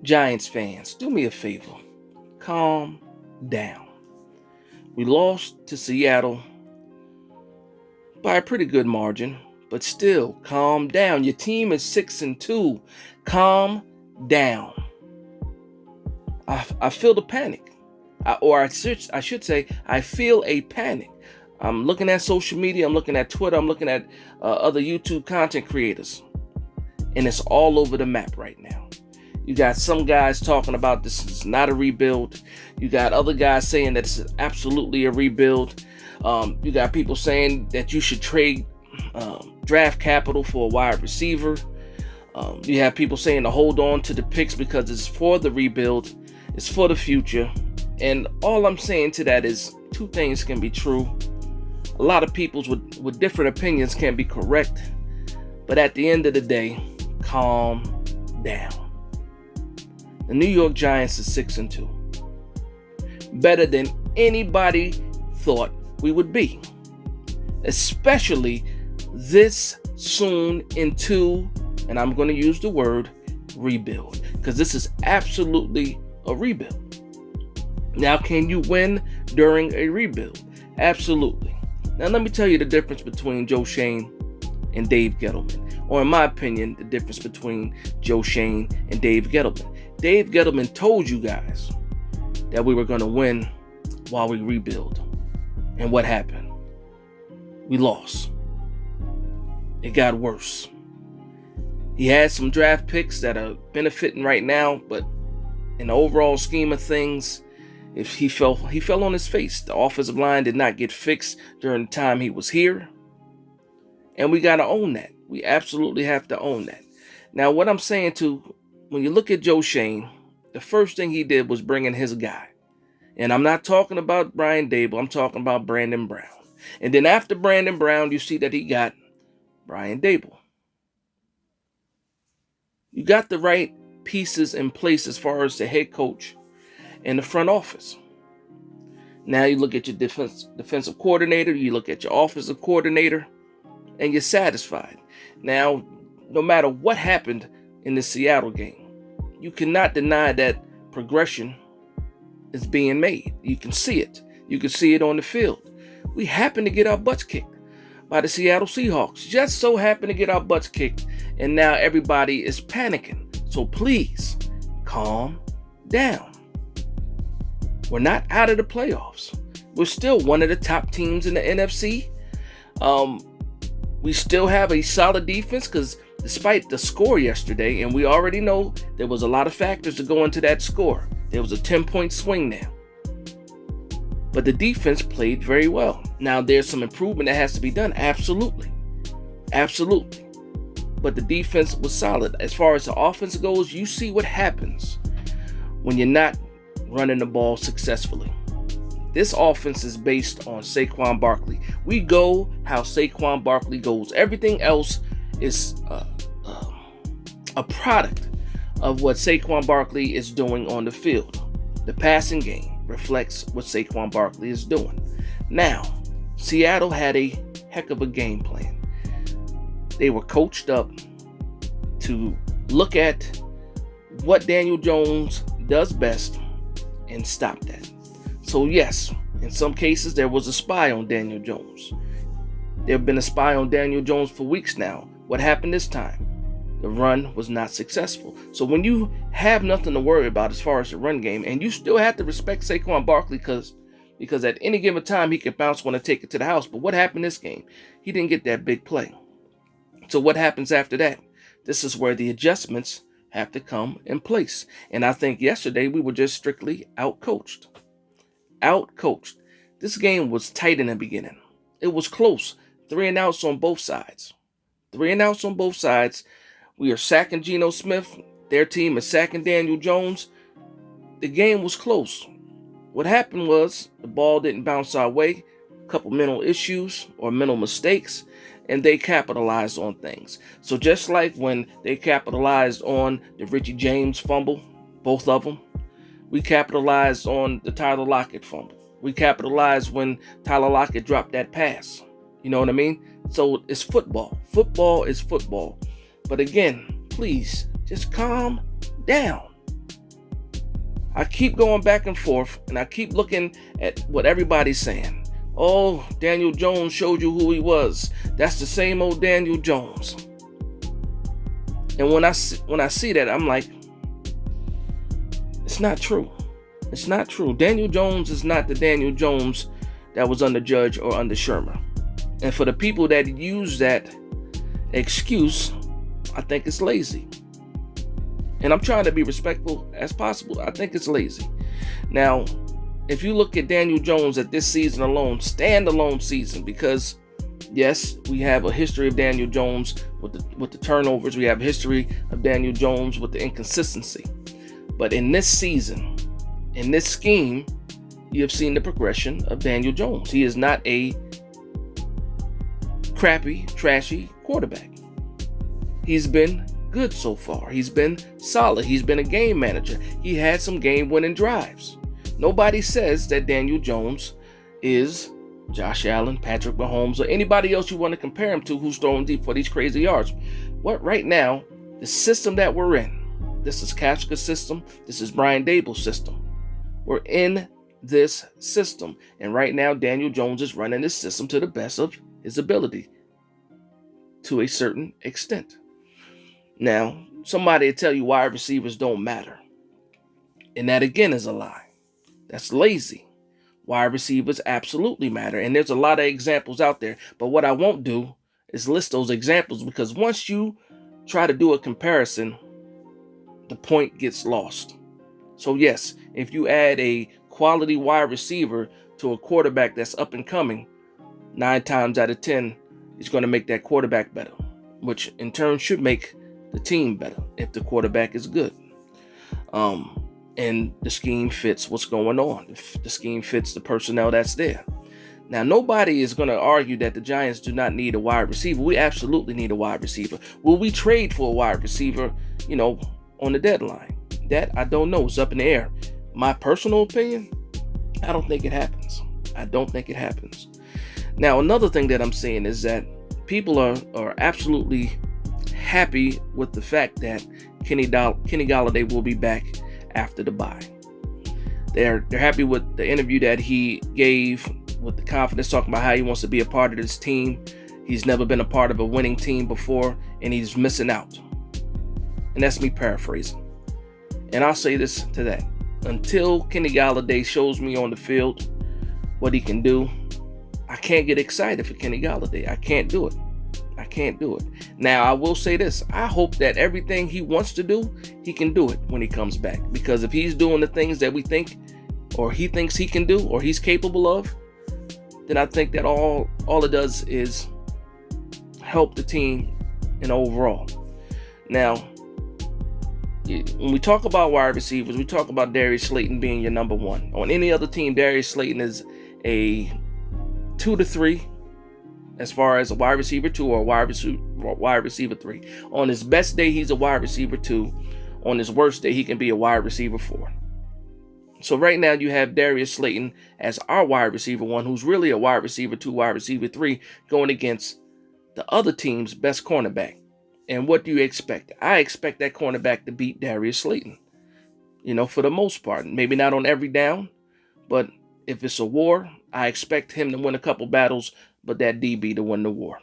Giants fans, do me a favor. Calm down. We lost to Seattle by a pretty good margin, but still, calm down. Your team is 6-2. Calm down. I feel the panic. I should say, I feel a panic. I'm looking at social media, I'm looking at Twitter, I'm looking at other YouTube content creators. And it's all over the map right now. You got some guys talking about this is not a rebuild. You got other guys saying that it's absolutely a rebuild. You got people saying that you should trade draft capital for a wide receiver. You have people saying to hold on to the picks because it's for the rebuild. It's for the future. And all I'm saying to that is two things can be true. A lot of people with different opinions can be correct. But at the end of the day, calm down. The New York Giants is 6-2. Better than anybody thought we would be. Especially this soon into, and I'm going to use the word, rebuild. Because this is absolutely a rebuild. Now, can you win during a rebuild? Absolutely. Now, let me tell you the difference between Joe Schoen and Dave Gettleman. Or in my opinion, the difference between Joe Schoen and Dave Gettleman. Dave Gettleman told you guys that we were going to win while we rebuild. And what happened? We lost. It got worse. He had some draft picks that are benefiting right now, but in the overall scheme of things, if he fell on his face. The offensive line did not get fixed during the time he was here. And we got to own that. We absolutely have to own that. Now, what I'm saying too, when you look at Joe Schoen, the first thing he did was bring in his guy. And I'm not talking about Brian Dable. I'm talking about Brandon Brown. And then after Brandon Brown, you see that he got Brian Dable. You got the right pieces in place as far as the head coach and the front office. Now you look at your defensive coordinator, you look at your offensive coordinator, and you're satisfied. Now, no matter what happened in the Seattle game, you cannot deny that progression is being made. You can see it. You can see it on the field. We happen to get our butts kicked by the Seattle Seahawks. Just so happen to get our butts kicked, and now everybody is panicking. So please, calm down. We're not out of the playoffs. We're still one of the top teams in the NFC. We still have a solid defense because despite the score yesterday, and we already know there was a lot of factors to go into that score. There was a 10-point swing there. But the defense played very well. Now, there's some improvement that has to be done. Absolutely. Absolutely. But the defense was solid. As far as the offense goes, you see what happens when you're not running the ball successfully. This offense is based on Saquon Barkley. We go how Saquon Barkley goes. Everything else is a product of what Saquon Barkley is doing on the field. The passing game reflects what Saquon Barkley is doing. Now, Seattle had a heck of a game plan. They were coached up to look at what Daniel Jones does best and stop that. So yes, in some cases there was a spy on Daniel Jones. There have been a spy on Daniel Jones for weeks now. What happened this time? The run was not successful. So when you have nothing to worry about as far as the run game, and you still have to respect Saquon Barkley because at any given time he could bounce one and take it to the house. But what happened this game? He didn't get that big play. So what happens after that? This is where the adjustments have to come in place. And I think yesterday we were just strictly outcoached. Outcoached. This game was tight in the beginning. It was close. 3 and outs on both sides. 3 and outs on both sides. We are sacking Geno Smith. Their team is sacking Daniel Jones. The game was close. What happened was the ball didn't bounce our way. A couple mental issues or mental mistakes. And they capitalized on things. So just like when they capitalized on the Richie James fumble, both of them, we capitalized on the Tyler Lockett fumble. We capitalized when Tyler Lockett dropped that pass. You know what I mean? So it's football. Football is football. But again, please, just calm down. I keep going back and forth, and I keep looking at what everybody's saying. Oh, Daniel Jones showed you who he was. That's the same old Daniel Jones. And when I see that, I'm like, it's not true. It's not true. Daniel Jones is not the Daniel Jones that was under Judge or under Shermer. And for the people that use that excuse, I think it's lazy. And I'm trying to be respectful as possible. I think it's lazy. Now, if you look at Daniel Jones at this season alone, standalone season, because yes, we have a history of Daniel Jones with the turnovers. We have a history of Daniel Jones with the inconsistency. But in this season, in this scheme, you have seen the progression of Daniel Jones. He is not a crappy, trashy quarterback. He's been good so far. He's been solid. He's been a game manager. He had some game-winning drives. Nobody says that Daniel Jones is Josh Allen, Patrick Mahomes, or anybody else you want to compare him to who's throwing deep for these crazy yards. What right now, the system that we're in, this is Kafka's system, this is Brian Dable's system. We're in this system. And right now, Daniel Jones is running this system to the best of his ability to a certain extent. Now, somebody will tell you wide receivers don't matter. And that again is a lie. That's lazy. Wide receivers absolutely matter. And there's a lot of examples out there. But what I won't do is list those examples, because once you try to do a comparison, the point gets lost. So yes, if you add a quality wide receiver to a quarterback that's up and coming, 9 times out of 10, it's going to make that quarterback better, which in turn should make the team better if the quarterback is good. And the scheme fits what's going on. If the scheme fits the personnel that's there. Now, nobody is going to argue that the Giants do not need a wide receiver. We absolutely need a wide receiver. Will we trade for a wide receiver, on the deadline? That I don't know. It's up in the air. My personal opinion, I don't think it happens. I don't think it happens. Now, another thing that I'm saying is that people are absolutely happy with the fact that Kenny Golladay will be back after the bye. They're happy with the interview that he gave with the confidence, talking about how he wants to be a part of this team. He's never been a part of a winning team before, and he's missing out. And that's me paraphrasing. And I'll say this to that. Until Kenny Golladay shows me on the field what he can do, I can't get excited for Kenny Golladay. I can't do it. I can't do it. Now, I will say this. I hope that everything he wants to do, he can do it when he comes back. Because if he's doing the things that we think, or he thinks he can do, or he's capable of, then I think that all it does is help the team in overall. Now, when we talk about wide receivers, we talk about Darius Slayton being your number one. On any other team, Darius Slayton is a 2 to 3 as far as a wide receiver 2 or a wide receiver 3. On his best day, he's a wide receiver 2. On his worst day, he can be a wide receiver 4. So right now you have Darius Slayton as our wide receiver 1, who's really a wide receiver 2, wide receiver 3, going against the other team's best cornerback. And what do you expect? I expect that cornerback to beat Darius Slayton, for the most part. Maybe not on every down, but if it's a war, I expect him to win a couple battles, but that DB to win the war.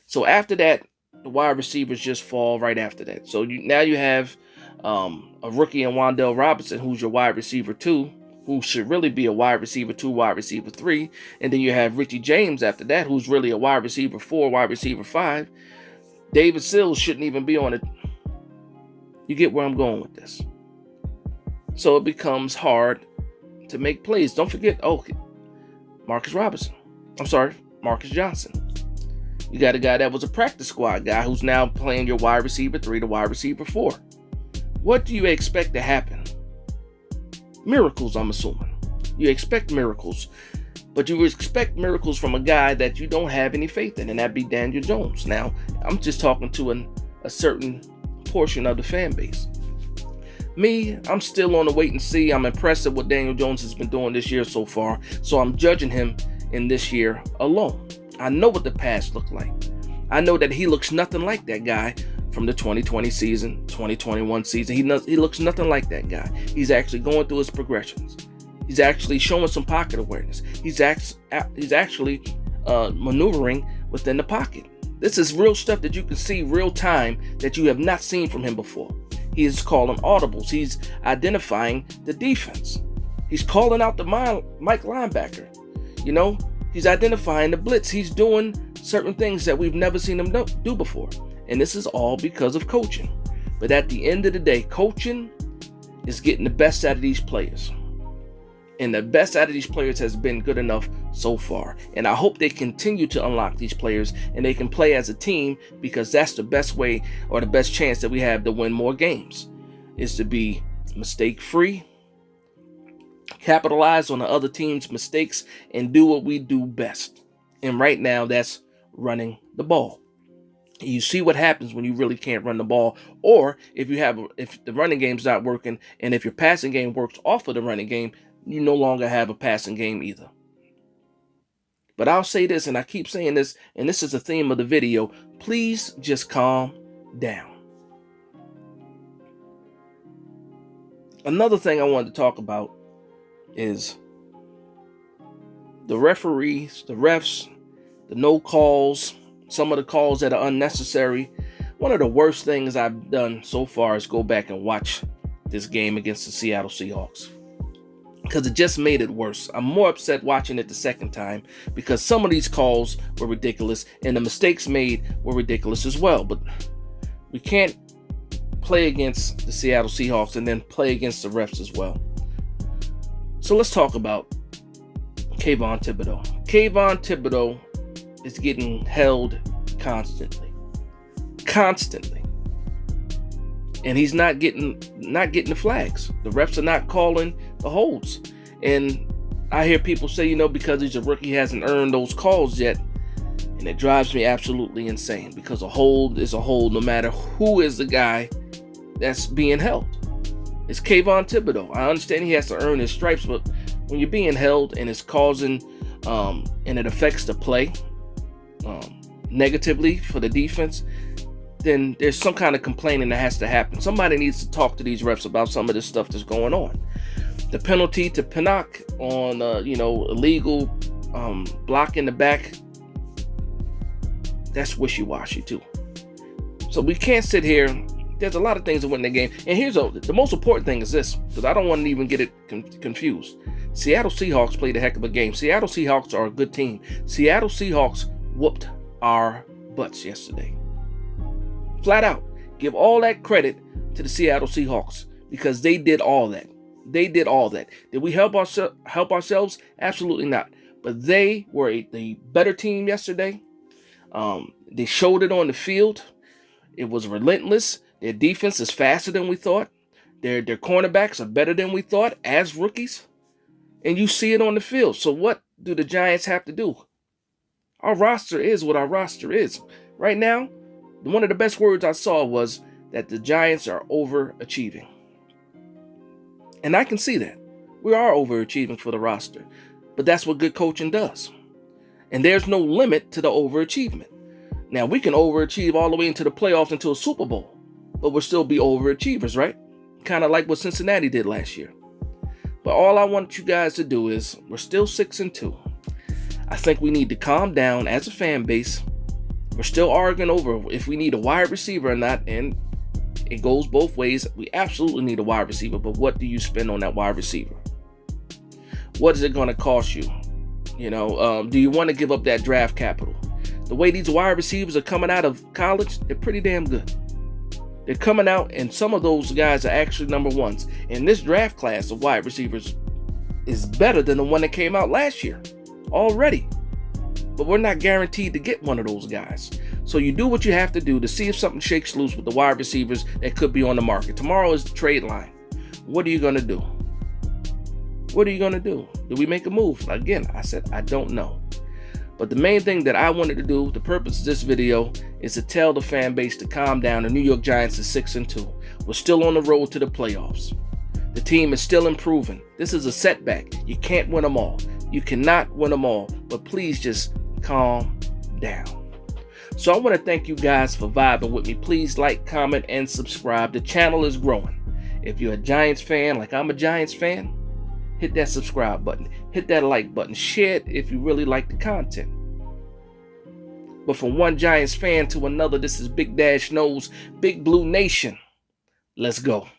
So after that, the wide receivers just fall right after that. So now you have a rookie in Wan'Dale Robinson, who's your wide receiver 2, who should really be a wide receiver 2, wide receiver 3. And then you have Richie James after that, who's really a wide receiver 4, wide receiver 5. David Sills shouldn't even be on it. You get where I'm going with this. So it becomes hard to make plays. Don't forget, Marcus Johnson. You got a guy that was a practice squad guy who's now playing your wide receiver 3 to wide receiver 4. What do you expect to happen? Miracles, I'm assuming. You expect miracles. But you expect miracles from a guy that you don't have any faith in, and that'd be Daniel Jones. Now, I'm just talking to a certain portion of the fan base. Me, I'm still on the wait and see. I'm impressed at what Daniel Jones has been doing this year so far, so I'm judging him in this year alone. I know what the past looked like. I know that he looks nothing like that guy from the 2020 season, 2021 season. He looks nothing like that guy. He's actually going through his progressions. He's actually showing some pocket awareness. He's actually maneuvering within the pocket. This is real stuff that you can see real time that you have not seen from him before. He is calling audibles. He's identifying the defense. He's calling out the Mike linebacker. He's identifying the blitz. He's doing certain things that we've never seen him do before. And this is all because of coaching. But at the end of the day, coaching is getting the best out of these players. And the best out of these players has been good enough so far. And I hope they continue to unlock these players and they can play as a team, because that's the best way, or the best chance that we have to win more games, is to be mistake-free, capitalize on the other team's mistakes, and do what we do best. And right now, that's running the ball. You see what happens when you really can't run the ball, or if the running game's not working, and if your passing game works off of the running game, you no longer have a passing game either. But I'll say this, and I keep saying this, and this is the theme of the video: please just calm down. Another thing I wanted to talk about is the referees, the refs, the no calls, some of the calls that are unnecessary. One of the worst things I've done so far is go back and watch this game against the Seattle Seahawks, because it just made it worse. I'm more upset watching it the second time because some of these calls were ridiculous and the mistakes made were ridiculous as well. But we can't play against the Seattle Seahawks and then play against the refs as well. So let's talk about Kayvon Thibodeaux. Kayvon Thibodeaux is getting held constantly. And he's not getting the flags. The refs are not calling the holds. And I hear people say, because he's a rookie, he hasn't earned those calls yet. And it drives me absolutely insane, because a hold is a hold no matter who is the guy that's being held. It's Kayvon Thibodeaux. I understand he has to earn his stripes, but when you're being held and it's causing and it affects the play negatively for the defense, then there's some kind of complaining that has to happen. Somebody needs to talk to these refs about some of this stuff that's going on. The penalty to Pinnock on illegal block in the back, that's wishy-washy too. So we can't sit here. There's a lot of things that win the game. And here's the most important thing is this, because I don't want to even get it confused. Seattle Seahawks played a heck of a game. Seattle Seahawks are a good team. Seattle Seahawks whooped our butts yesterday. Flat out. Give all that credit to the Seattle Seahawks, because they did all that. Did we help ourselves? Absolutely not. But they were the better team yesterday. They showed it on the field. It was relentless. Their defense is faster than we thought. Their cornerbacks are better than we thought as rookies. And you see it on the field. So what do the Giants have to do? Our roster is what our roster is. Right now, one of the best words I saw was that the Giants are overachieving. And I can see that. We are overachieving for the roster. But that's what good coaching does. And there's no limit to the overachievement. Now, we can overachieve all the way into the playoffs, into a Super Bowl. But we'll still be overachievers, right? Kind of like what Cincinnati did last year. But all I want you guys to do is, we're still 6-2. I think we need to calm down as a fan base. We're still arguing over if we need a wide receiver or not, and it goes both ways. We absolutely need a wide receiver, but what do you spend on that wide receiver? What is it going to cost you? Do you want to give up that draft capital? The way these wide receivers are coming out of college, they're pretty damn good. They're coming out, and some of those guys are actually number ones. And this draft class of wide receivers is better than the one that came out last year already. But we're not guaranteed to get one of those guys. So you do what you have to do to see if something shakes loose with the wide receivers that could be on the market. Tomorrow is the trade line. What are you going to do? Do we make a move? Again, I said I don't know. But the main thing that I wanted to do, the purpose of this video, is to tell the fan base to calm down. The New York Giants is 6-2. We're still on the road to the playoffs. The team is still improving. This is a setback. You can't win them all. You cannot win them all. But please just calm down. So I want to thank you guys for vibing with me. Please like, comment, and subscribe. The channel is growing. If you're a Giants fan, like I'm a Giants fan, hit that subscribe button. Hit that like button. Share it if you really like the content. But from one Giants fan to another, this is Big Dash Knows, Big Blue Nation. Let's go.